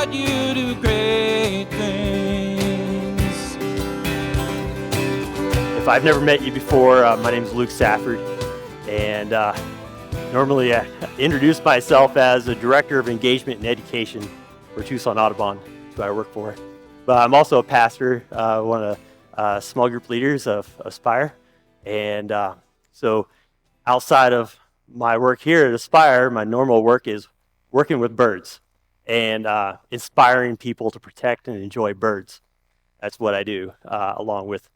God, you do great things. If I've never met you before, my name is Luke Safford, and normally I introduce myself as the Director of Engagement and Education for Tucson Audubon, who I work for. But I'm also a pastor, one of the small group leaders of Aspire. And so outside of my work here at Aspire, my normal work is working with birds and inspiring people to protect and enjoy birds. That's what I do, along with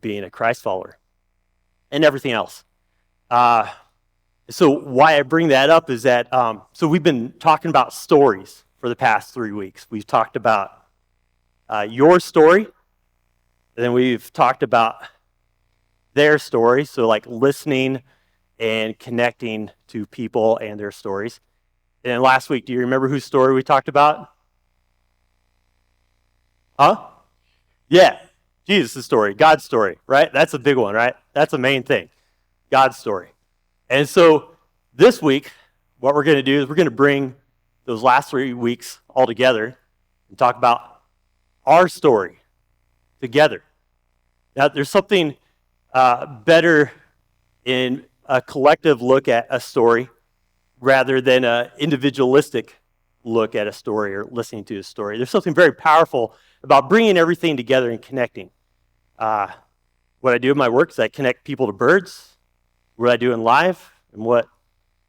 being a Christ follower and everything else. So why I bring that up is that, so we've been talking about stories for the past 3 weeks. We've talked about your story, and then we've talked about their story, so like listening and connecting to people and their stories. And then last week, do you remember whose story we talked about? Huh? Yeah, Jesus' story, God's story, right? That's a big one, right? That's the main thing, God's story. And so this week, what we're going to do is we're going to bring those last 3 weeks all together and talk about our story together. Now, there's something better in a collective look at a story rather than an individualistic look at a story or listening to a story. There's something very powerful about bringing everything together and connecting. What I do in my work is I connect people to birds. What I do in life and what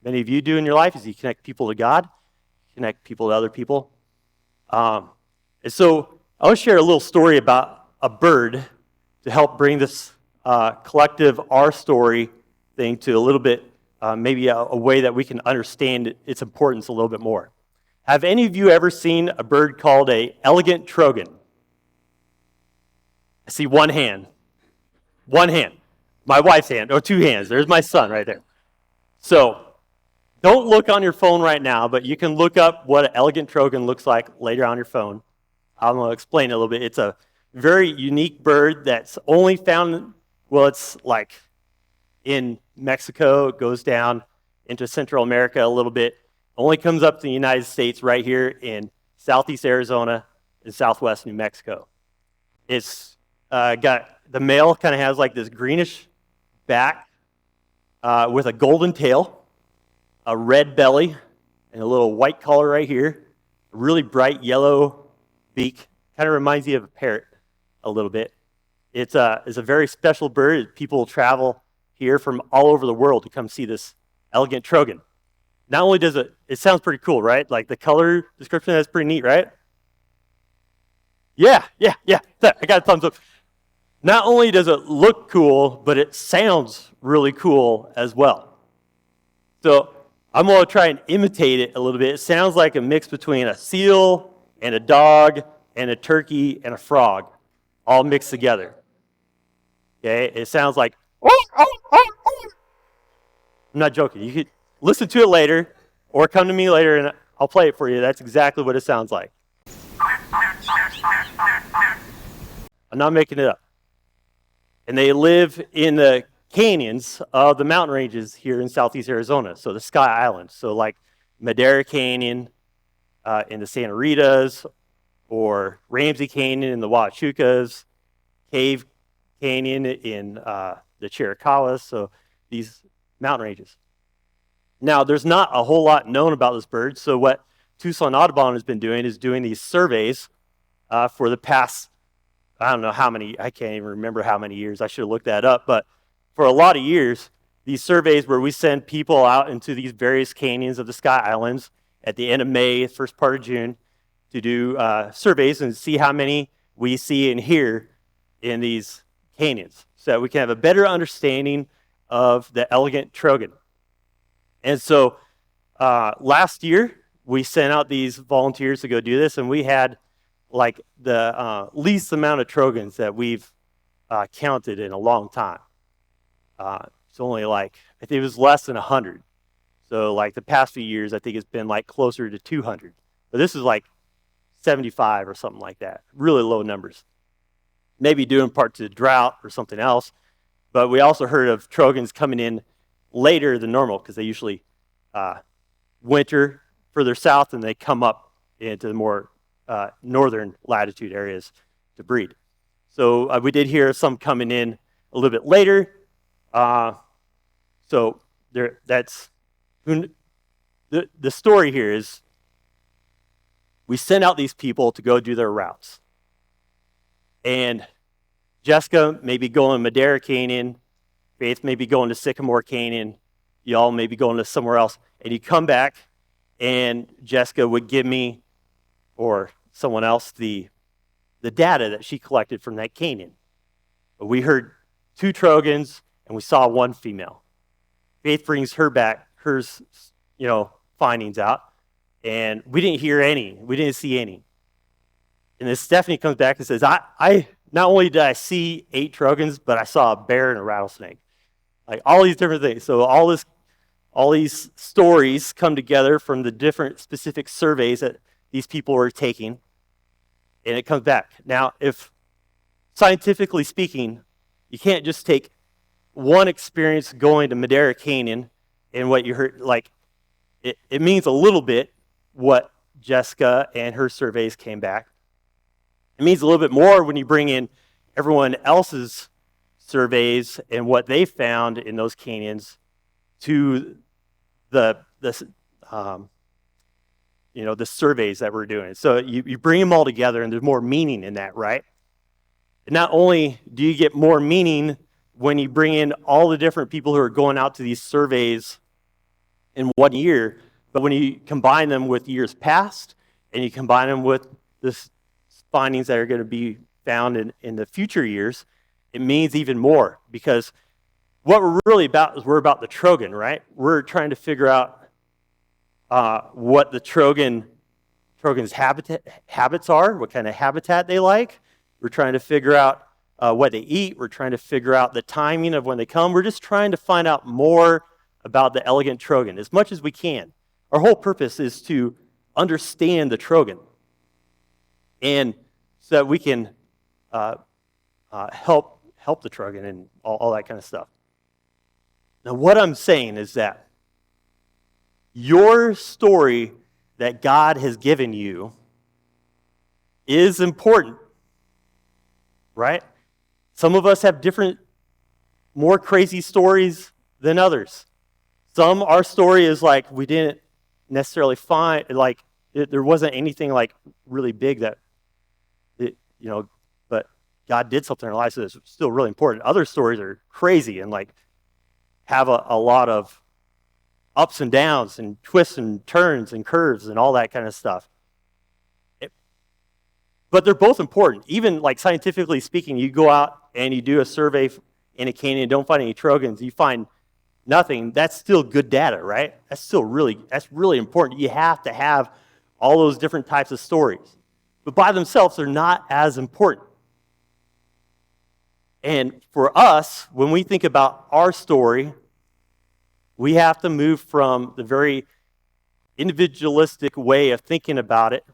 many of you do in your life is you connect people to God, connect people to other people. And so I want to share a little story about a bird to help bring this collective our story thing to a little bit, maybe a way that we can understand its importance a little bit more. Have any of you ever seen a bird called a elegant trogon? I see one hand. One hand. My wife's hand, or 2 hands. There's my son right there. So don't look on your phone right now, but you can look up what an elegant trogon looks like later on your phone. I'm going to explain it a little bit. It's a very unique bird that's only found, well, it's like in Mexico. It goes down into Central America a little bit. Only comes up to the United States right here in southeast Arizona and southwest New Mexico. It's got, the male kind of has like this greenish back with a golden tail, a red belly, and a little white collar right here, a really bright yellow beak. Kind of reminds you of a parrot a little bit. It's a very special bird. People travel here from all over the world to come see this elegant trogon. Not only does it sounds pretty cool, right? Like the color description, that's pretty neat, right? Yeah. I got a thumbs up. Not only does it look cool, but it sounds really cool as well. So I'm going to try and imitate it a little bit. It sounds like a mix between a seal and a dog and a turkey and a frog, all mixed together. Okay, it sounds like, I'm not joking. You could listen to it later or come to me later and I'll play it for you. That's exactly what it sounds like. I'm not making it up. And they live in the canyons of the mountain ranges here in southeast Arizona, so the Sky Islands. So like Madera Canyon in the Santa Ritas, or Ramsey Canyon in the Huachucas, Cave Canyon in the Chiricahuas, so these mountain ranges. Now, there's not a whole lot known about this bird, so what Tucson Audubon has been doing is doing these surveys for the past, I don't know how many, I can't even remember how many years, I should have looked that up, but for a lot of years, these surveys where we send people out into these various canyons of the Sky Islands at the end of May, first part of June, to do surveys and see how many we see and hear in these canyons so that we can have a better understanding of the elegant trogon. And so last year, we sent out these volunteers to go do this, and we had like the least amount of trogons that we've counted in a long time. It's only like, I think it was less than 100. So like the past few years, I think it's been like closer to 200. But this is like 75 or something like that. Really low numbers. Maybe due in part to drought or something else. But we also heard of trogons coming in later than normal because they usually winter further south and they come up into the more northern latitude areas to breed. So we did hear some coming in a little bit later. So that's the story here is we sent out these people to go do their routes. And Jessica may be going to Madera Canyon, Faith may be going to Sycamore Canyon, y'all may be going to somewhere else. And you come back, and Jessica would give me, or someone else, the data that she collected from that canyon. We heard 2 trogons, and we saw 1 female. Faith brings her back, hers, findings out, and we didn't hear any. We didn't see any. And then Stephanie comes back and says, I not only did I see 8 trogons, but I saw a bear and a rattlesnake. Like all these different things. So all these stories come together from the different specific surveys that these people were taking, and it comes back. Now, if scientifically speaking, you can't just take one experience going to Madera Canyon and what you heard, like, it means a little bit what Jessica and her surveys came back. It means a little bit more when you bring in everyone else's surveys and what they found in those canyons to the surveys that we're doing. So you bring them all together, and there's more meaning in that, right? And not only do you get more meaning when you bring in all the different people who are going out to these surveys in 1 year, but when you combine them with years past, and you combine them with the findings that are going to be found in the future years, it means even more, because what we're really about is we're about the trogon, right? We're trying to figure out what the trogon's habits are, what kind of habitat they like. We're trying to figure out what they eat. We're trying to figure out the timing of when they come. We're just trying to find out more about the elegant trogon as much as we can. Our whole purpose is to understand the trogon, and so that we can help the trogon and all that kind of stuff. Now, what I'm saying is that your story that God has given you is important, right? Some of us have different, more crazy stories than others. Our story is like we didn't necessarily find, like there wasn't anything like really big that, but God did something in our lives that's still really important. Other stories are crazy and like have a lot of ups and downs and twists and turns and curves and all that kind of stuff. But they're both important. Even like scientifically speaking, you go out and you do a survey in a canyon and don't find any trogons, you find nothing, that's still good data, right? That's really important. You have to have all those different types of stories. But by themselves, they're not as important. And for us, when we think about our story, we have to move from the very individualistic way of thinking about it.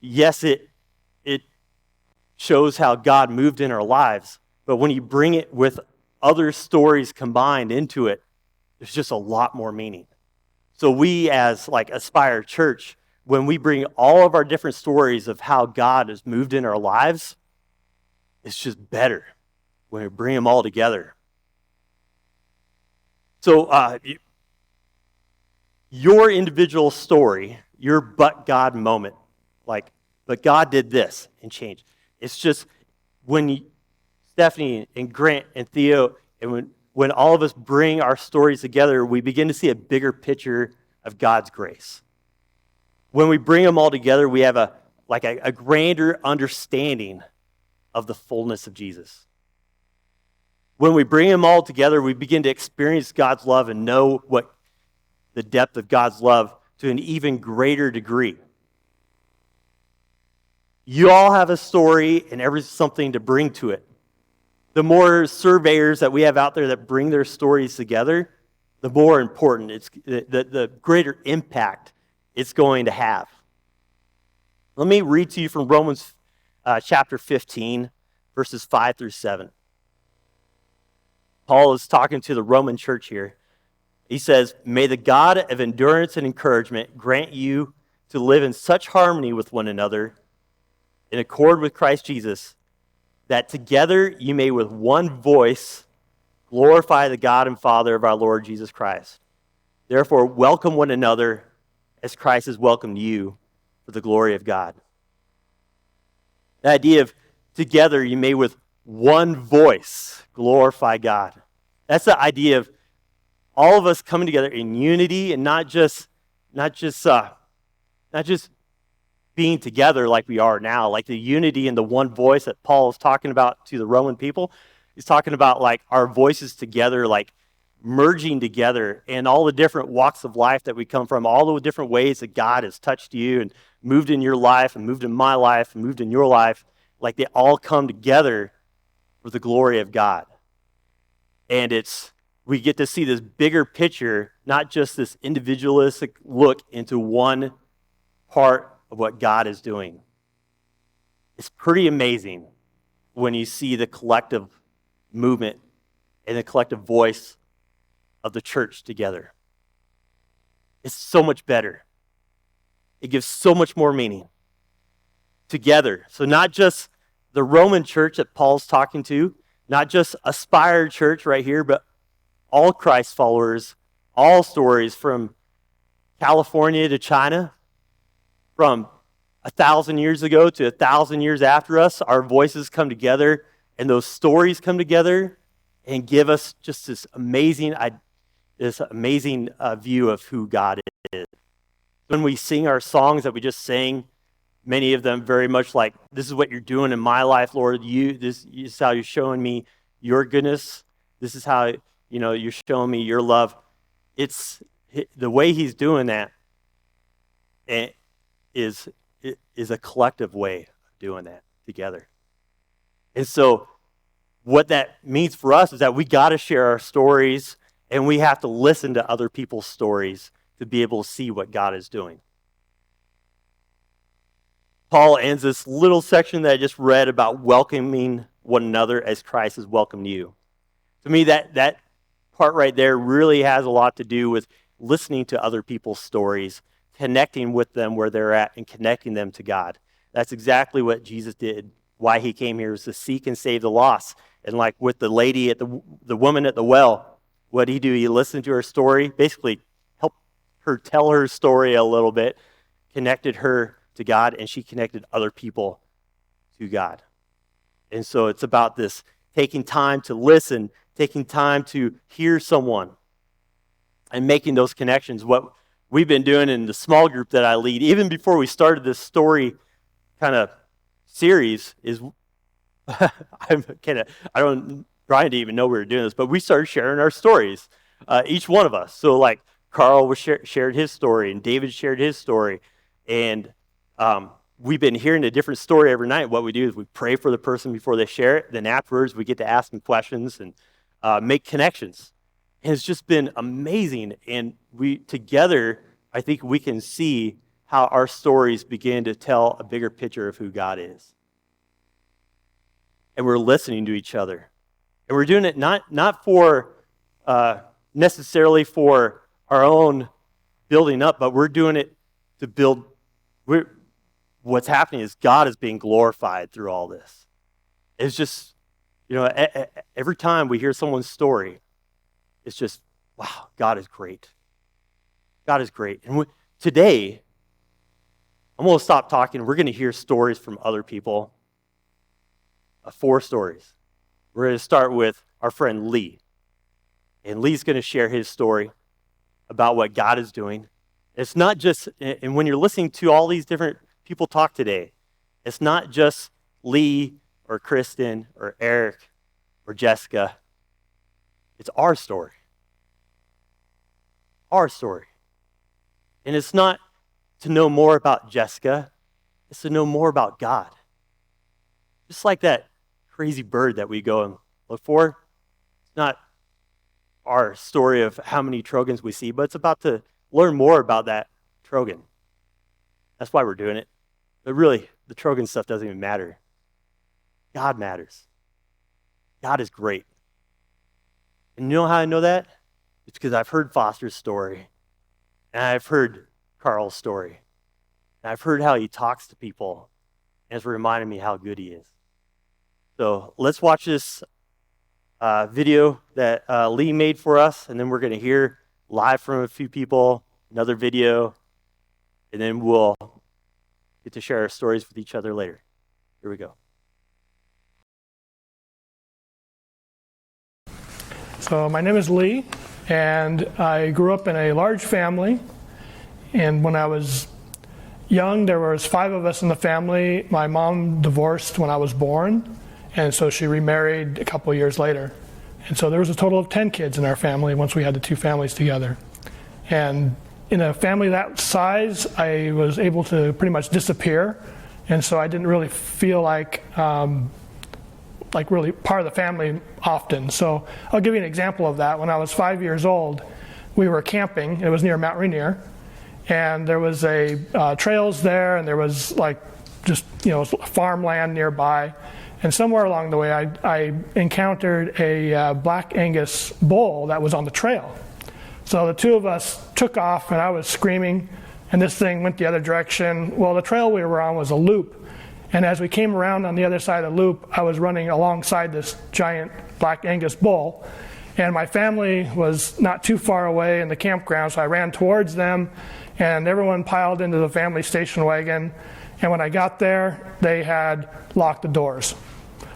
Yes, it shows how God moved in our lives, but when you bring it with other stories combined into it, there's just a lot more meaning. So we as like Aspire Church, when we bring all of our different stories of how God has moved in our lives, it's just better when we bring them all together. So your individual story, your but God moment, like, but God did this and changed. It's just when Stephanie and Grant and Theo, and when all of us bring our stories together, we begin to see a bigger picture of God's grace. When we bring them all together, we have a grander understanding of the fullness of Jesus. When we bring them all together, we begin to experience God's love and know what the depth of God's love to an even greater degree. You all have a story and something to bring to it. The more surveyors that we have out there that bring their stories together, the more important the greater impact it's going to have. Let me read to you from Romans chapter 15, verses 5 through 7. Paul is talking to the Roman church here. He says, "May the God of endurance and encouragement grant you to live in such harmony with one another, in accord with Christ Jesus, that together you may with one voice glorify the God and Father of our Lord Jesus Christ. Therefore, welcome one another as Christ has welcomed you for the glory of God. The idea of together you may with one voice glorify God. That's the idea of all of us coming together in unity and not just being together like we are now, like the unity and the one voice that Paul is talking about to the Roman people. He's talking about like our voices together, like merging together and all the different walks of life that we come from, all the different ways that God has touched you and moved in your life and moved in my life and moved in your life, like they all come together for the glory of God. And we get to see this bigger picture, not just this individualistic look into one part of what God is doing. It's pretty amazing when you see the collective movement and the collective voice of the church together. It's so much better. It gives so much more meaning. Together. So not just the Roman church that Paul's talking to, not just Aspire Church right here, but all Christ followers, all stories from California to China, from 1,000 years ago to 1,000 years after us, our voices come together and those stories come together and give us just this amazing view of who God is. When we sing our songs that we just sang, many of them very much like, this is what you're doing in my life, Lord. This is how you're showing me your goodness. This is how you're showing me your love. It's the way he's doing that is a collective way of doing that together. And so what that means for us is that we got to share our stories and we have to listen to other people's stories to be able to see what God is doing. Paul ends this little section that I just read about welcoming one another as Christ has welcomed you. To me, that part right there really has a lot to do with listening to other people's stories, connecting with them where they're at, and connecting them to God. That's exactly what Jesus did. Why he came here was to seek and save the lost. And like with the lady the woman at the well, what did he do? He listened to her story, basically helped her tell her story a little bit, connected her to God, and she connected other people to God. And so it's about this taking time to listen, taking time to hear someone, and making those connections. What we've been doing in the small group that I lead, even before we started this story kind of series, is Brian didn't even know we were doing this, but we started sharing our stories, each one of us. So like Carl shared his story, and David shared his story, and we've been hearing a different story every night. What we do is we pray for the person before they share it. Then afterwards, we get to ask them questions and make connections. And it's just been amazing. And we together, I think we can see how our stories begin to tell a bigger picture of who God is. And we're listening to each other. And we're doing it not for necessarily for our own building up, but we're doing it to build. What's happening is God is being glorified through all this. It's just, every time we hear someone's story, it's just, wow, God is great. God is great. And today, I'm going to stop talking. We're going to hear stories from other people. 4 stories. We're going to start with our friend Lee. And Lee's going to share his story about what God is doing. It's not just, and when you're listening to all these different people talk today, it's not just Lee or Kristen or Erik or Jessica. It's our story. Our story. And it's not to know more about Jessica. It's to know more about God. Just like that crazy bird that we go and look for. It's not our story of how many trogons we see, but it's about to learn more about that trogon. That's why we're doing it. But really, the trogon stuff doesn't even matter. God matters. God is great. And you know how I know that? It's because I've heard Foster's story. And I've heard Carl's story. And I've heard how he talks to people, and it's reminded me how good he is. So let's watch this video that Lee made for us, and then we're going to hear live from a few people, another video, and then we'll get to share our stories with each other later. Here we go. So my name is Lee, and I grew up in a large family. And when I was young, there was 5 of us in the family. My mom divorced when I was born, and so she remarried a couple of years later. And so there was a total of 10 kids in our family once we had the 2 families together. And in a family that size, I was able to pretty much disappear. And so I didn't really feel like really part of the family often. So I'll give you an example of that. When I was 5 years old, we were camping. It was near Mount Rainier. And there was trails there, and there was just farmland nearby. And somewhere along the way, I encountered a Black Angus bull that was on the trail. So the 2 of us took off, and I was screaming, and this thing went the other direction. Well, the trail we were on was a loop. And as we came around on the other side of the loop, I was running alongside this giant Black Angus bull. And my family was not too far away in the campground, so I ran towards them, and everyone piled into the family station wagon. And when I got there, they had locked the doors.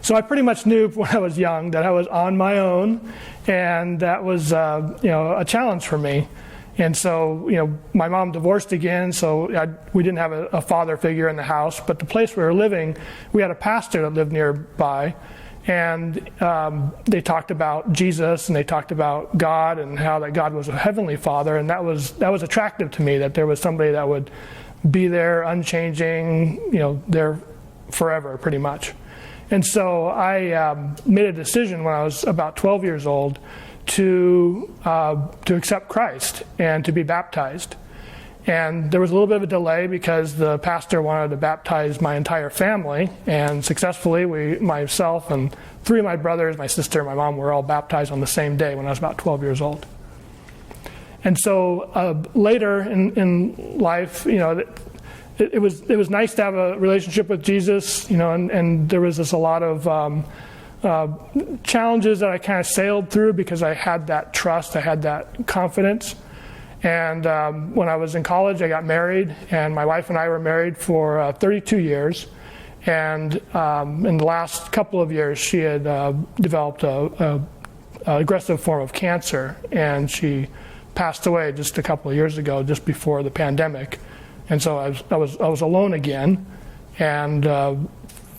So I pretty much knew when I was young that I was on my own, and that was a challenge for me. And so my mom divorced again, so we didn't have a father figure in the house. But the place we were living, we had a pastor that lived nearby, and they talked about Jesus, and they talked about God, and how that God was a heavenly Father, and that was attractive to me, that there was somebody that would be there, unchanging, there forever, pretty much. And so I made a decision when I was about 12 years old to accept Christ and to be baptized. And there was a little bit of a delay because the pastor wanted to baptize my entire family, and successfully, myself and 3 of my brothers, my sister, and my mom were all baptized on the same day when I was about 12 years old. And so later in life, it was nice to have a relationship with Jesus, and there was just a lot of challenges that I kind of sailed through because I had that trust, I had that confidence. And when I was in college, I got married, and my wife and I were married for 32 years. And in the last couple of years, she had developed a aggressive form of cancer, and she passed away just a couple of years ago, just before the pandemic. And so I was alone again, and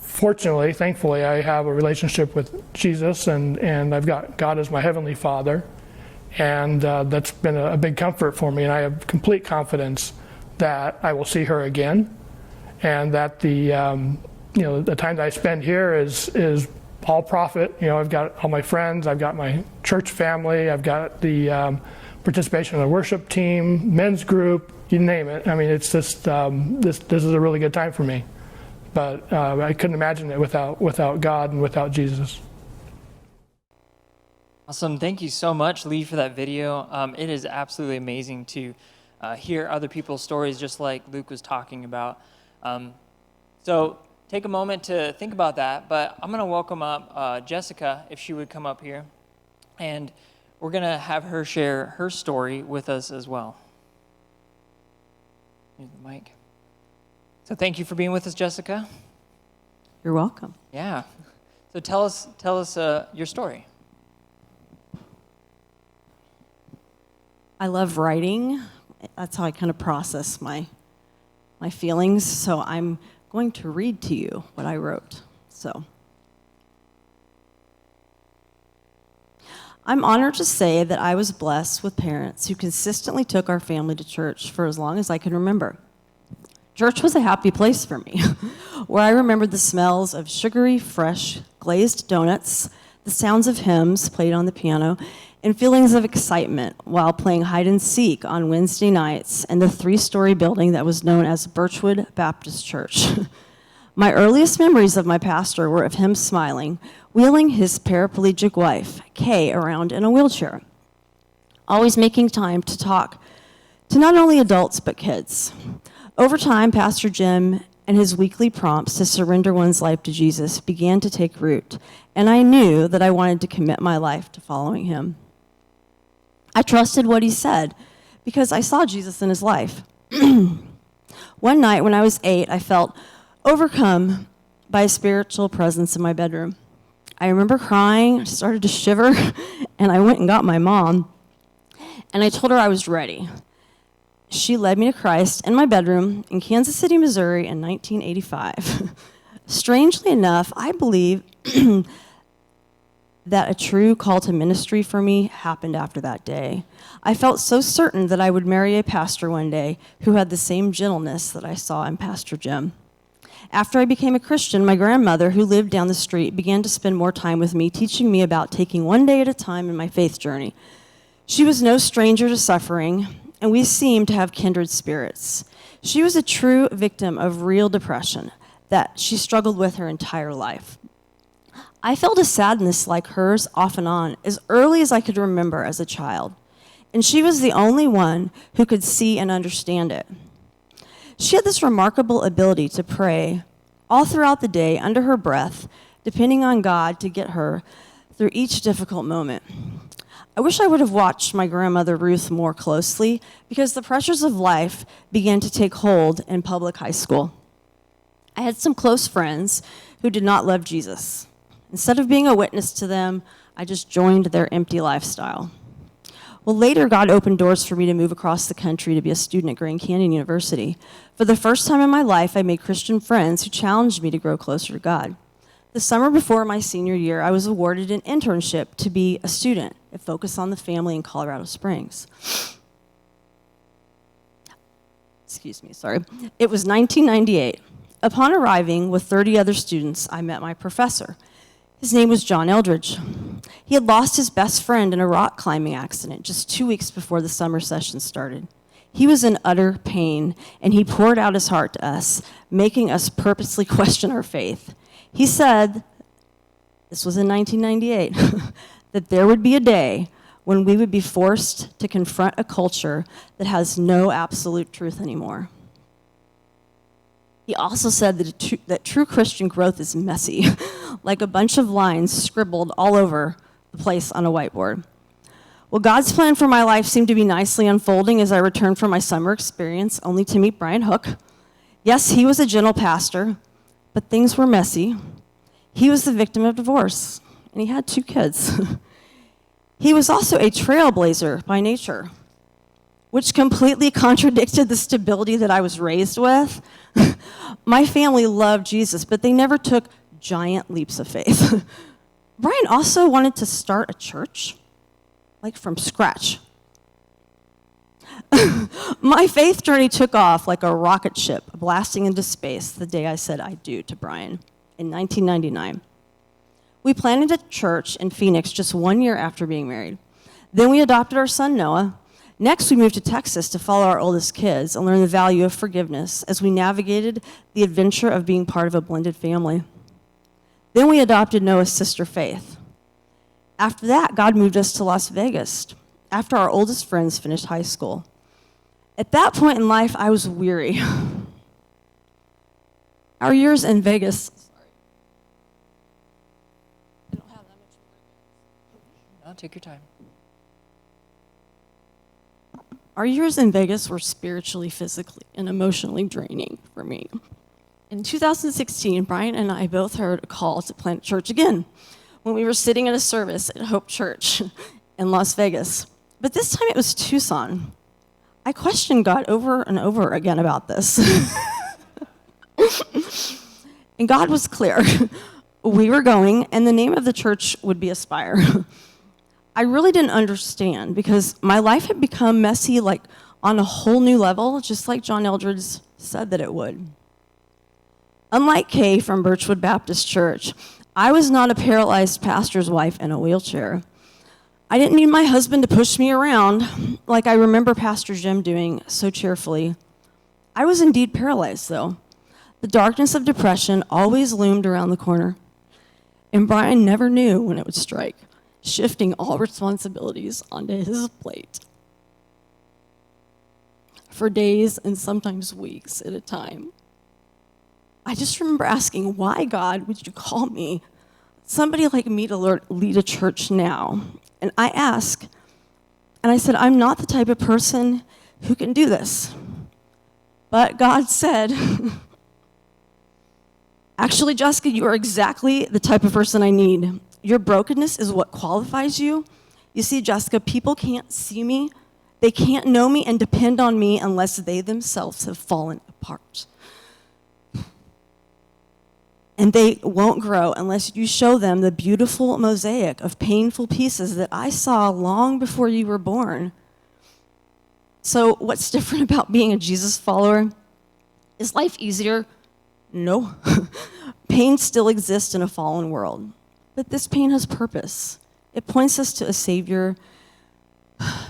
thankfully, I have a relationship with Jesus, and I've got God as my heavenly Father, and that's been a big comfort for me. And I have complete confidence that I will see her again, and that the time that I spend here is all profit. I've got all my friends, I've got my church family, I've got the participation in the worship team, men's group, you name it. I mean, it's just this is a really good time for me. But I couldn't imagine it without God and without Jesus. Awesome. Thank you so much, Lee, for that video. It is absolutely amazing to hear other people's stories, just like Luke was talking about. So take a moment to think about that. But I'm going to welcome up Jessica, if she would come up here. And we're going to have her share her story with us as well. Here's the mic. So thank you for being with us, Jessica. You're welcome. Yeah. So tell us your story. I love writing. That's how I kind of process my feelings. So I'm going to read to you what I wrote. So I'm honored to say that I was blessed with parents who consistently took our family to church for as long as I can remember. Church was a happy place for me, where I remembered the smells of sugary, fresh, glazed donuts, the sounds of hymns played on the piano, and feelings of excitement while playing hide and seek on Wednesday nights in the 3-story building that was known as Birchwood Baptist Church. My earliest memories of my pastor were of him smiling, wheeling his paraplegic wife, Kay, around in a wheelchair, always making time to talk to not only adults but kids. Over time, Pastor Jim and his weekly prompts to surrender one's life to Jesus began to take root, and I knew that I wanted to commit my life to following him. I trusted what he said because I saw Jesus in his life. One night when I was 8, I felt overcome by a spiritual presence in my bedroom. I remember crying, I started to shiver, and I went and got my mom, and I told her I was ready. She led me to Christ in my bedroom in Kansas City, Missouri in 1985. Strangely enough, I believe that a true call to ministry for me happened after that day. I felt so certain that I would marry a pastor one day who had the same gentleness that I saw in Pastor Jim. After I became a Christian, my grandmother, who lived down the street, began to spend more time with me, teaching me about taking one day at a time in my faith journey. She was no stranger to suffering, and we seemed to have kindred spirits. She was a true victim of real depression that she struggled with her entire life. I felt a sadness like hers off and on as early as I could remember as a child, and she was the only one who could see and understand it. She had this remarkable ability to pray all throughout the day under her breath, depending on God to get her through each difficult moment. I wish I would have watched my grandmother Ruth more closely because the pressures of life began to take hold in public high school. I had some close friends who did not love Jesus. Instead of being a witness to them, I just joined their empty lifestyle. Well, later, God opened doors for me to move across the country to be a student at Grand Canyon University. For the first time in my life, I made Christian friends who challenged me to grow closer to God. The summer before my senior year, I was awarded an internship to be a student at Focus on the Family in Colorado Springs. Excuse me, sorry. It was 1998. Upon arriving with 30 other students, I met my professor. His name was John Eldridge. He had lost his best friend in a rock climbing accident just 2 weeks before the summer session started. He was in utter pain, and he poured out his heart to us, making us purposely question our faith. He said, this was in 1998, that there would be a day when we would be forced to confront a culture that has no absolute truth anymore. He also said that true Christian growth is messy, like a bunch of lines scribbled all over the place on a whiteboard. Well, God's plan for my life seemed to be nicely unfolding as I returned from my summer experience, only to meet Brian Hook. Yes, he was a gentle pastor, but things were messy. He was the victim of divorce, and he had 2 kids. He was also a trailblazer by nature, which completely contradicted the stability that I was raised with. My family loved Jesus, but they never took giant leaps of faith. Brian also wanted to start a church, like from scratch. My faith journey took off like a rocket ship blasting into space the day I said I do to Brian in 1999. We planted a church in Phoenix just 1 year after being married. Then we adopted our son, Noah. Next, we moved to Texas to follow our oldest kids and learn the value of forgiveness as we navigated the adventure of being part of a blended family. Then we adopted Noah's sister, Faith. After that, God moved us to Las Vegas after our oldest friends finished high school. At that point in life, I was weary. Our years in Vegas... I don't have that much more. No, take your time. Our years in Vegas were spiritually, physically, and emotionally draining for me. In 2016, Brian and I both heard a call to plant a church again when we were sitting at a service at Hope Church in Las Vegas. But this time it was Tucson. I questioned God over and over again about this. And God was clear. We were going, and the name of the church would be Aspire. I really didn't understand because my life had become messy, like on a whole new level, just like John Eldridge said that it would. Unlike Kay from Birchwood Baptist Church, I was not a paralyzed pastor's wife in a wheelchair. I didn't need my husband to push me around like I remember Pastor Jim doing so cheerfully. I was indeed paralyzed, though. The darkness of depression always loomed around the corner, and Brian never knew when it would strike, shifting all responsibilities onto his plate. for days and sometimes weeks at a time. I just remember asking, why, God, would you call me, somebody like me, to lead a church now? And I asked, and I said, I'm not the type of person who can do this. But God said, actually, Jessica, you are exactly the type of person I need. Your brokenness is what qualifies you. You see, Jessica, people can't see me. They can't know me and depend on me unless they themselves have fallen apart. And they won't grow unless you show them the beautiful mosaic of painful pieces that I saw long before you were born. So what's different about being a Jesus follower? Is life easier? No. Pain still exists in a fallen world. But this pain has purpose. It points us to a Savior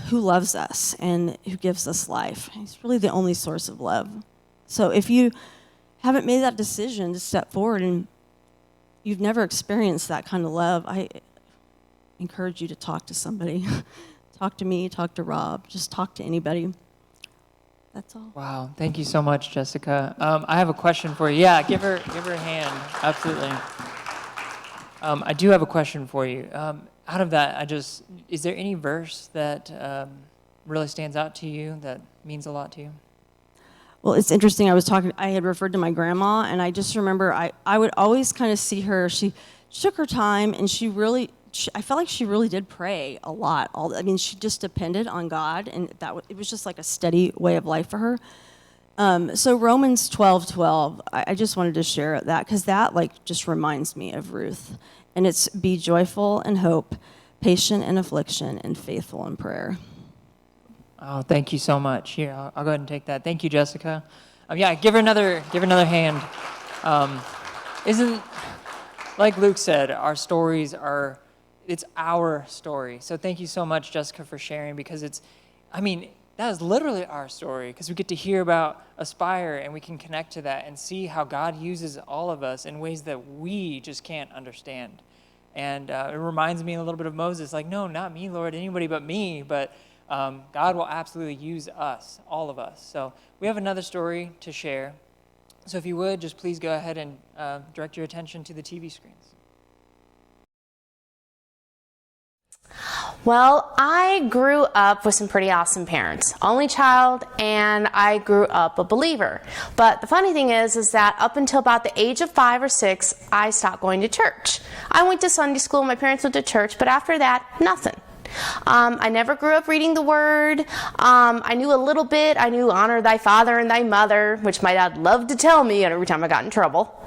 who loves us and who gives us life. He's really the only source of love. So if you haven't made that decision to step forward and you've never experienced that kind of love, I encourage you to talk to somebody. Talk to me, talk to Rob, just talk to anybody. That's all. Wow, thank you so much, Jessica. I have a question for you. Yeah, give her a hand. Absolutely. I do have a question for you. Out of that, is there any verse that really stands out to you that means a lot to you? Well, it's interesting. I had referred to my grandma, and I just remember I would always kind of see her. She took her time, and I felt like she really did pray a lot. She just depended on God, and it was just like a steady way of life for her. So Romans 12:12, I just wanted to share that because that just reminds me of Ruth. And it's be joyful in hope, patient in affliction, and faithful in prayer. Oh, thank you so much. Here, I'll go ahead and take that. Thank you, Jessica. Yeah, give her another hand. Isn't, like Luke said, our stories it's our story. So thank you so much, Jessica, for sharing, because that is literally our story, because we get to hear about Aspire and we can connect to that and see how God uses all of us in ways that we just can't understand. And it reminds me a little bit of Moses, like, no, not me, Lord, anybody but me. But God will absolutely use us, all of us. So we have another story to share. So if you would, just please go ahead and direct your attention to the TV screens. Well, I grew up with some pretty awesome parents. Only child, and I grew up a believer. But the funny thing is that up until about the age of 5 or 6, I stopped going to church. I went to Sunday school, my parents went to church, but after that, nothing. I never grew up reading the Word. I knew a little bit. I knew honor thy father and thy mother, which my dad loved to tell me every time I got in trouble.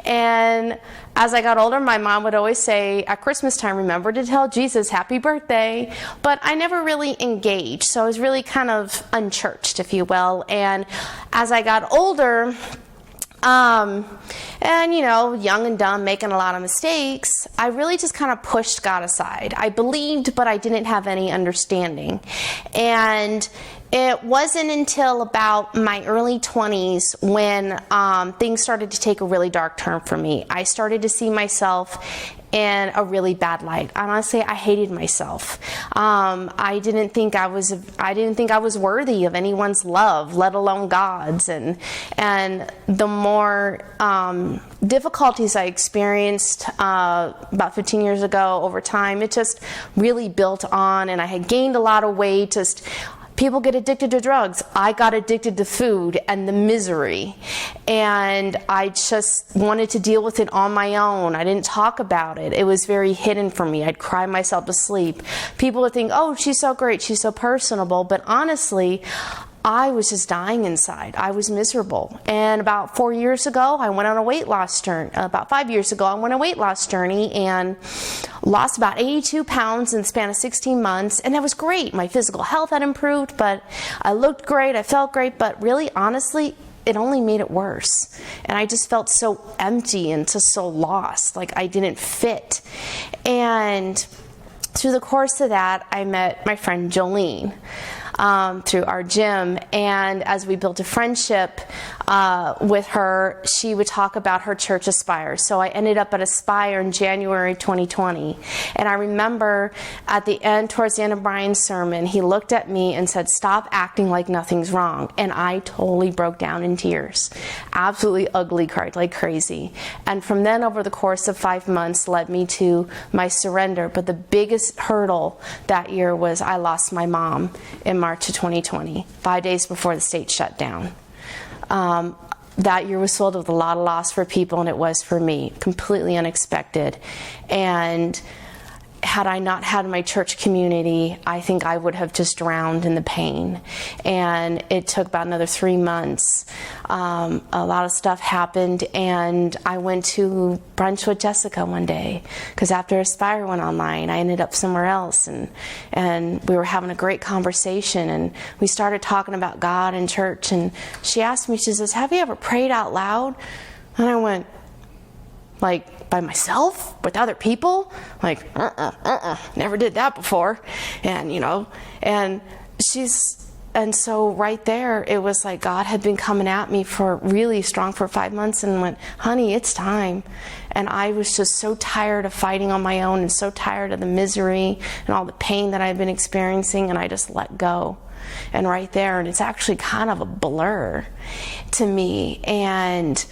And as I got older, my mom would always say, at Christmas time, remember to tell Jesus happy birthday. But I never really engaged, so I was really kind of unchurched, if you will. And as I got older, and young and dumb, making a lot of mistakes, I really just kind of pushed God aside. I believed, but I didn't have any understanding. And it wasn't until about my early 20s when things started to take a really dark turn for me. I started to see myself in a really bad light. Honestly, I hated myself. I didn't think I was worthy of anyone's love, let alone God's. And the more difficulties I experienced about 15 years ago over time, it just really built on, and I had gained a lot of weight. People get addicted to drugs. I got addicted to food and the misery. And I just wanted to deal with it on my own. I didn't talk about it. It was very hidden from me. I'd cry myself to sleep. People would think, oh, she's so great, she's so personable. But honestly, I was just dying inside. I was miserable. And about 4 years ago, I went on a weight loss journey. About 5 years ago, I went on a weight loss journey and lost about 82 pounds in the span of 16 months. And that was great. My physical health had improved, but I looked great, I felt great. But really, honestly, it only made it worse. And I just felt so empty and just so lost, like I didn't fit. And through the course of that, I met my friend Jolene. through our gym. And as we built a friendship with her, she would talk about her church Aspire. So I ended up at Aspire in January 2020. And I remember at the end, towards the end of Brian's sermon, he looked at me and said, "Stop acting like nothing's wrong." And I totally broke down in tears. Absolutely ugly, cried like crazy. And from then, over the course of 5 months, led me to my surrender. But the biggest hurdle that year was I lost my mom in March of 2020, 5 days before the state shut down. That year was filled with a lot of loss for people, and it was for me, completely unexpected. And had I not had my church community, I think I would have just drowned in the pain. And it took about another 3 months. A lot of stuff happened, and I went to brunch with Jessica one day, because after Aspire went online, I ended up somewhere else, and we were having a great conversation, and we started talking about God and church, and she asked me, she says, "Have you ever prayed out loud?" And I went, like, by myself with other people? Like, never did that before. And, and so right there, it was like God had been coming at me for really strong for 5 months, and went, "Honey, it's time." And I was just so tired of fighting on my own, and so tired of the misery and all the pain that I've been experiencing, and I just let go. And right there, and it's actually kind of a blur to me. And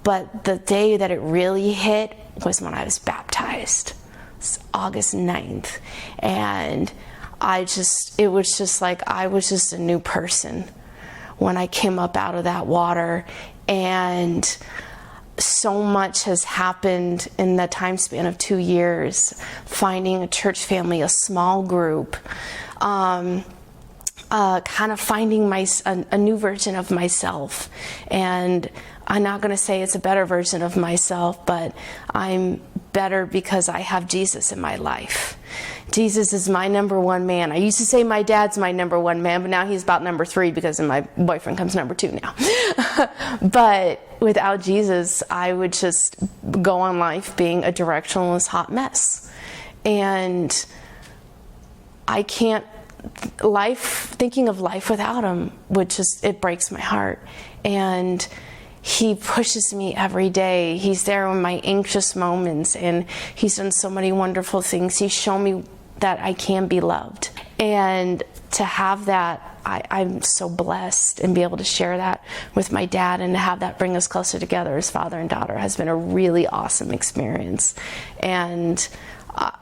but the day that it really hit was when I was baptized. It's August 9th. And it was just like I was just a new person when I came up out of that water. And so much has happened in the time span of 2 years, finding a church family, a small group, kind of finding a new version of myself. And I'm not going to say it's a better version of myself, but I'm better because I have Jesus in my life. Jesus is my number one man. I used to say my dad's my number one man, but now he's about number 3 because my boyfriend comes number 2 now. But without Jesus, I would just go on life being a directionless hot mess. And I can't, thinking of life without him it breaks my heart. And he pushes me every day. He's there in my anxious moments, and he's done so many wonderful things. He's shown me that I can be loved. And to have that, I'm so blessed, and be able to share that with my dad, and to have that bring us closer together as father and daughter has been a really awesome experience. And I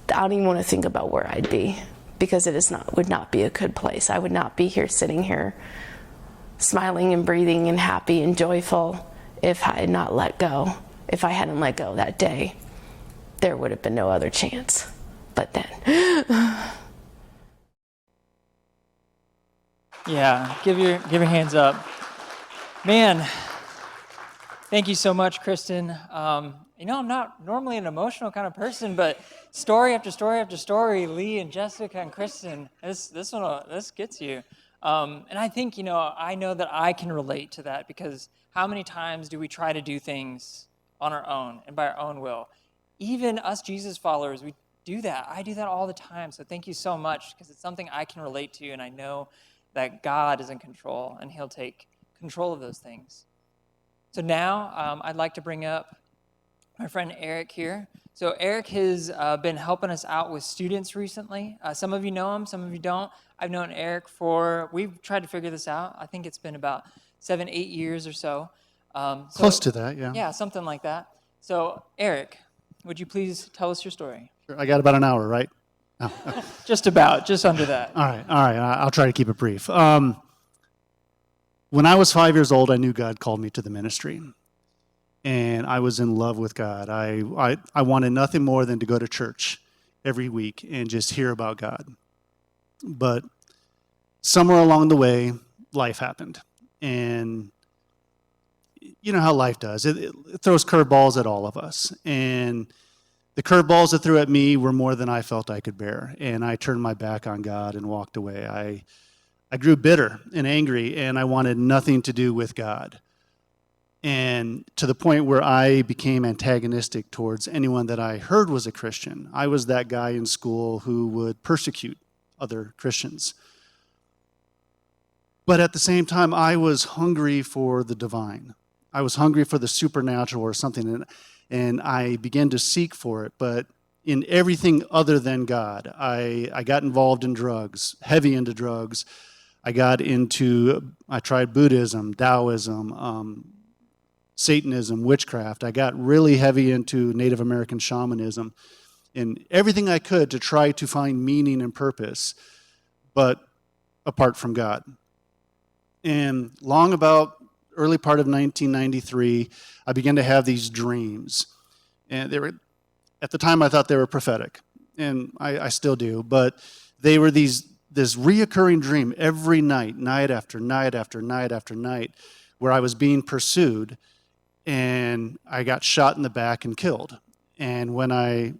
don't even want to think about where I'd be, because would not be a good place. I would not be sitting here smiling and breathing and happy and joyful if I had not let go. If I hadn't let go that day, there would have been no other chance. But then. Yeah, give your hands up. Man, thank you so much, Kristen. I'm not normally an emotional kind of person, but story after story after story, Lee and Jessica and Kristen, this gets you. And I think, I know that I can relate to that, because how many times do we try to do things on our own and by our own will? Even us Jesus followers, we do that. I do that all the time. So thank you so much, because it's something I can relate to, and I know that God is in control, and he'll take control of those things. So now I'd like to bring up my friend Erik here. So Erik has been helping us out with students recently. Some of you know him, some of you don't. I've known Erik we've tried to figure this out. I think it's been about 7-8 years or so. Close to that, yeah. Yeah, something like that. So Erik, would you please tell us your story? Sure. I got about an hour, right? No. Just under that. All right. I'll try to keep it brief. When I was 5 years old, I knew God called me to the ministry. And I was in love with God. I wanted nothing more than to go to church every week and just hear about God. But somewhere along the way, life happened. And you know how life does. It throws curveballs at all of us. And the curveballs it threw at me were more than I felt I could bear. And I turned my back on God and walked away. I grew bitter and angry, and I wanted nothing to do with God. And to the point where I became antagonistic towards anyone that I heard was a Christian. I was that guy in school who would persecute other Christians. But at the same time, I was hungry for the divine. I was hungry for the supernatural or something, and I began to seek for it. But in everything other than God, I got involved in drugs, heavy into drugs. I tried Buddhism, Taoism, Satanism, witchcraft. I got really heavy into Native American shamanism and everything I could to try to find meaning and purpose, but apart from God. And about early part of 1993, I began to have these dreams. And at the time I thought they were prophetic, and I still do, but they were this reoccurring dream every night, night after night after night after night, where I was being pursued, and I got shot in the back and killed. And when I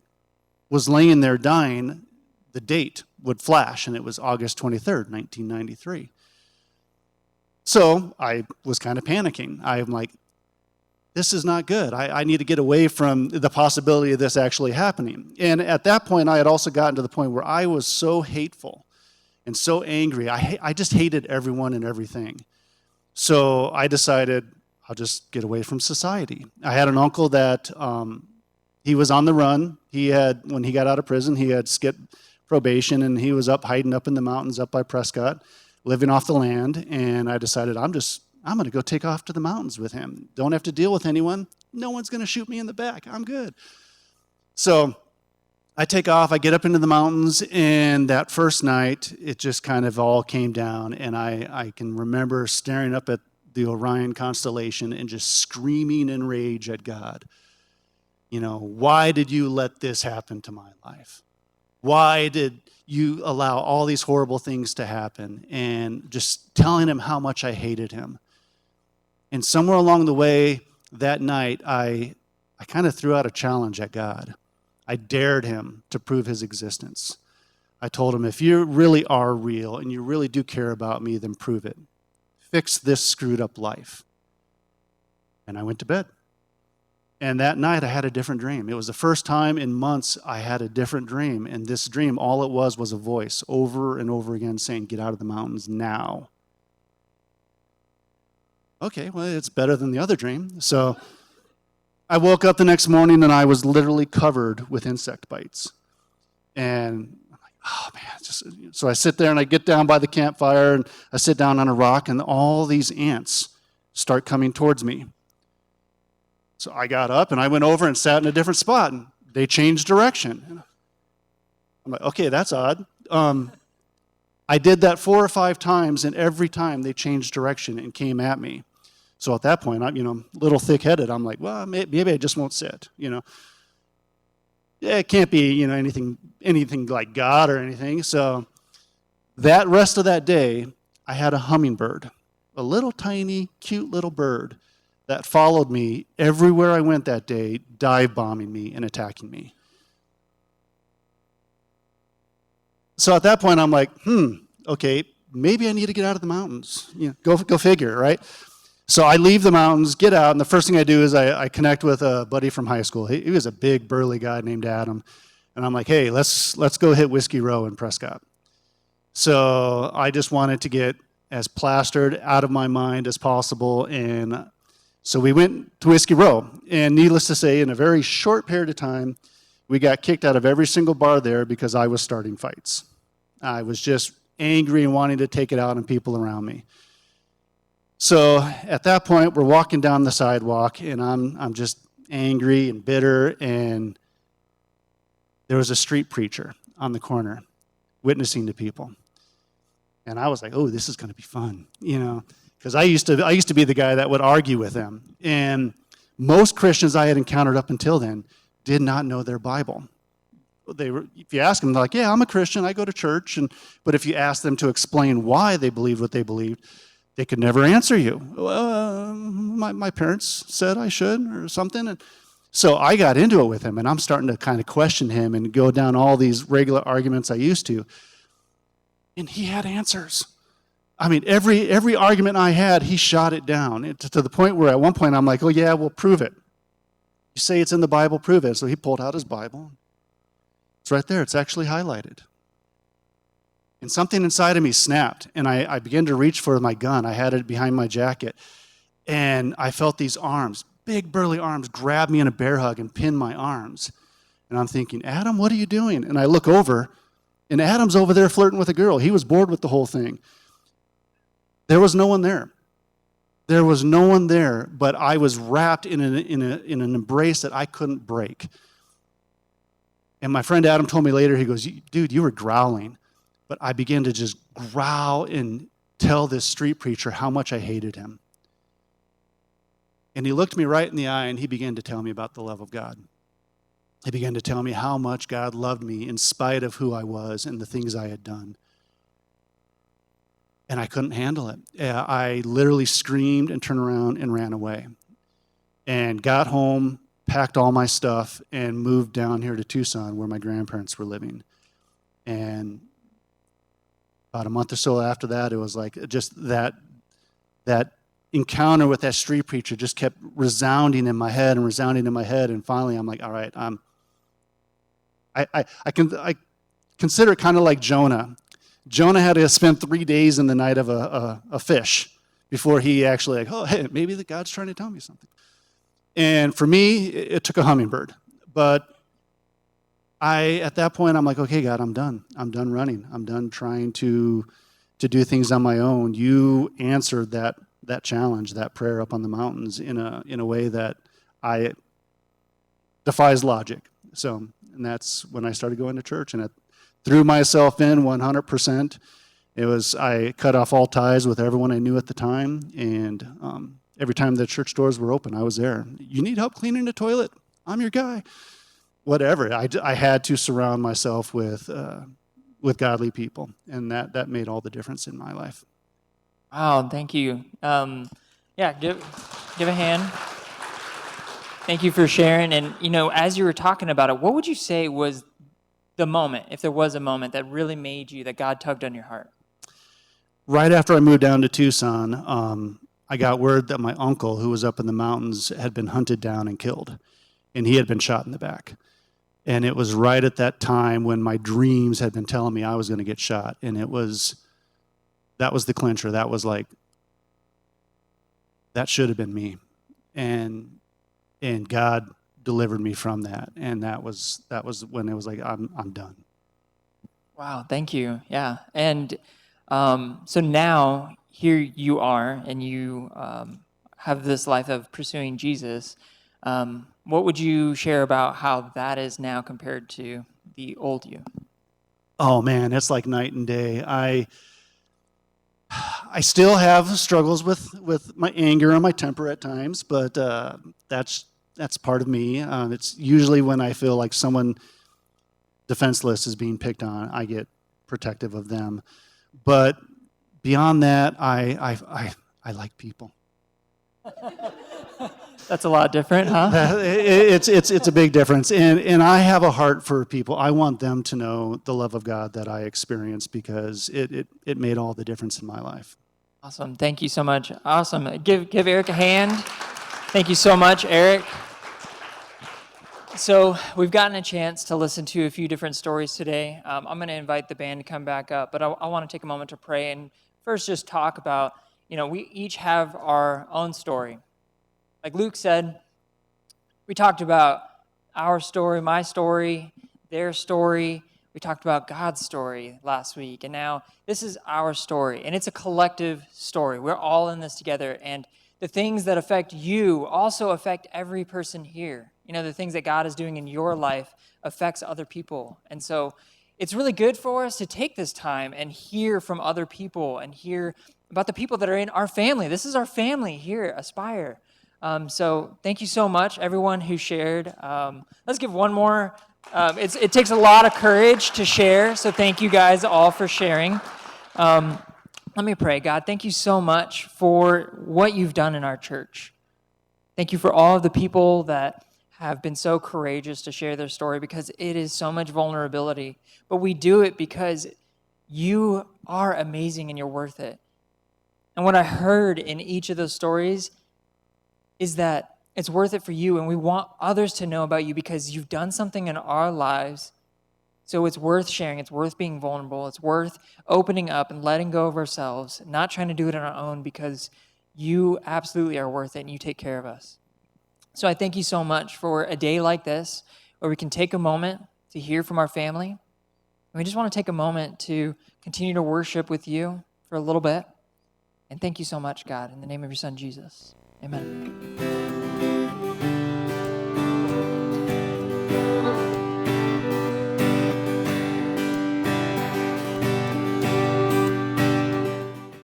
was laying there dying, the date would flash, and it was August 23rd, 1993. So I was kind of panicking. I'm like, this is not good. I need to get away from the possibility of this actually happening. And at that point, I had also gotten to the point where I was so hateful and so angry. I just hated everyone and everything. So I decided I'll just get away from society. I had an uncle that he was on the run. When he got out of prison, he had skipped probation, and he was hiding up in the mountains up by Prescott, living off the land. And I decided I'm going to go take off to the mountains with him. Don't have to deal with anyone. No one's going to shoot me in the back. I'm good. So I take off. I get up into the mountains, and that first night, it just kind of all came down. And I can remember staring up at the Orion constellation and just screaming in rage at God. Why did you let this happen to my life? Why did you allow all these horrible things to happen? And just telling him how much I hated him. And somewhere along the way that night, I kind of threw out a challenge at God. I dared him to prove his existence. I told him, if you really are real and you really do care about me, then prove it. Fix this screwed up life. And I went to bed. And that night I had a different dream. It was the first time in months I had a different dream. And this dream, all it was a voice over and over again saying, get out of the mountains now. Okay, well, it's better than the other dream. So I woke up the next morning and I was literally covered with insect bites. And I'm like, oh man, so I sit there and I get down by the campfire and I sit down on a rock and all these ants start coming towards me. So I got up and I went over and sat in a different spot, and they changed direction. I'm like, okay, that's odd. I did that 4 or 5 times, and every time they changed direction and came at me. So at that point, I'm a little thick-headed. I'm like, well, maybe I just won't sit. Yeah, it can't be anything like God or anything. So that rest of that day, I had a hummingbird, a little tiny, cute little bird that followed me everywhere I went that day, dive bombing me and attacking me. So at that point, I'm like, okay, maybe I need to get out of the mountains. Go figure, right? So I leave the mountains, get out, and the first thing I do is I connect with a buddy from high school. He was a big, burly guy named Adam. And I'm like, hey, let's go hit Whiskey Row in Prescott. So I just wanted to get as plastered out of my mind as possible, and so we went to Whiskey Row, and needless to say, in a very short period of time, we got kicked out of every single bar there because I was starting fights. I was just angry and wanting to take it out on people around me. So at that point, we're walking down the sidewalk, and I'm just angry and bitter, and there was a street preacher on the corner witnessing to people. And I was like, oh, this is going to be fun, because I used to be the guy that would argue with them. And most Christians I had encountered up until then did not know their Bible. If you ask them, they're like, yeah, I'm a Christian, I go to church. But if you ask them to explain why they believed what they believed, they could never answer you. My parents said I should or something. And so I got into it with him, and I'm starting to kind of question him and go down all these regular arguments I used to. And he had answers. I mean, every argument I had, he shot it down to the point where at one point I'm like, oh yeah, well, prove it. You say it's in the Bible, prove it. So he pulled out his Bible. It's right there. It's actually highlighted. And something inside of me snapped, and I began to reach for my gun. I had it behind my jacket, and I felt these arms, big burly arms, grab me in a bear hug and pin my arms. And I'm thinking, Adam, what are you doing? And I look over, and Adam's over there flirting with a girl. He was bored with the whole thing. There was no one there. There was no one there, but I was wrapped in an embrace that I couldn't break. And my friend Adam told me later, he goes, dude, you were growling. But I began to just growl and tell this street preacher how much I hated him. And he looked me right in the eye, and he began to tell me about the love of God. He began to tell me how much God loved me in spite of who I was and the things I had done. And I couldn't handle it. I literally screamed and turned around and ran away. And got home, packed all my stuff, and moved down here to Tucson where my grandparents were living. And about a month or so after that, it was like just that encounter with that street preacher just kept resounding in my head and resounding in my head. And finally, I'm like, all right, I consider it kind of like Jonah. Jonah had to spend 3 days in the night of a fish before he actually like, oh, hey, maybe the God's trying to tell me something. And for me, it took a hummingbird. But at that point, I'm like, okay, God, I'm done. I'm done running. I'm done trying to do things on my own. You answered that challenge, that prayer up on the mountains in a way that I defies logic. So, and that's when I started going to church, and I threw myself in 100%. I cut off all ties with everyone I knew at the time, and every time the church doors were open, I was there. You need help cleaning the toilet? I'm your guy. Whatever. I had to surround myself with godly people, and that made all the difference in my life. Wow, thank you. Yeah, give a hand. Thank you for sharing. And as you were talking about it, what would you say was the moment, if there was a moment, that really made you, that God tugged on your heart? Right after I moved down to Tucson, I got word that my uncle, who was up in the mountains, had been hunted down and killed, and he had been shot in the back. And it was right at that time when my dreams had been telling me I was going to get shot. And that was the clincher. That was like, that should have been me. And God delivered me from that. And that was when it was like, I'm done. Wow, thank you. Yeah. And so now here you are, and you have this life of pursuing Jesus. What would you share about how that is now compared to the old you? Oh man, it's like night and day. I still have struggles with my anger and my temper at times, but that's part of me. It's usually when I feel like someone defenseless is being picked on, I get protective of them. But beyond that, I like people. That's a lot different, huh? It's a big difference, and I have a heart for people. I want them to know the love of God that I experienced, because it made all the difference in my life. Awesome, thank you so much. Awesome, give Erik a hand. Thank you so much, Erik. So we've gotten a chance to listen to a few different stories today. I'm going to invite the band to come back up, but I want to take a moment to pray and first just talk about, we each have our own story. Like Luke said, we talked about our story, my story, their story. We talked about God's story last week, and now this is our story, and it's a collective story. We're all in this together, and the things that affect you also affect every person here. The things that God is doing in your life affects other people, and so it's really good for us to take this time and hear from other people and hear about the people that are in our family. This is our family here at Aspire. So thank you so much, everyone who shared. Let's give one more. It takes a lot of courage to share, so thank you guys all for sharing. Let me pray. God, thank you so much for what you've done in our church. Thank you for all of the people that have been so courageous to share their story, because it is so much vulnerability. But we do it because you are amazing and you're worth it. And what I heard in each of those stories is that it's worth it for you, and we want others to know about you because you've done something in our lives So it's worth sharing. It's worth being vulnerable. It's worth opening up and letting go of ourselves, not trying to do it on our own, because you absolutely are worth it and you take care of us. So I thank you so much for a day like this where we can take a moment to hear from our family. And we just want to take a moment to continue to worship with you for a little bit. And thank you so much, God, in the name of your son, Jesus. Amen.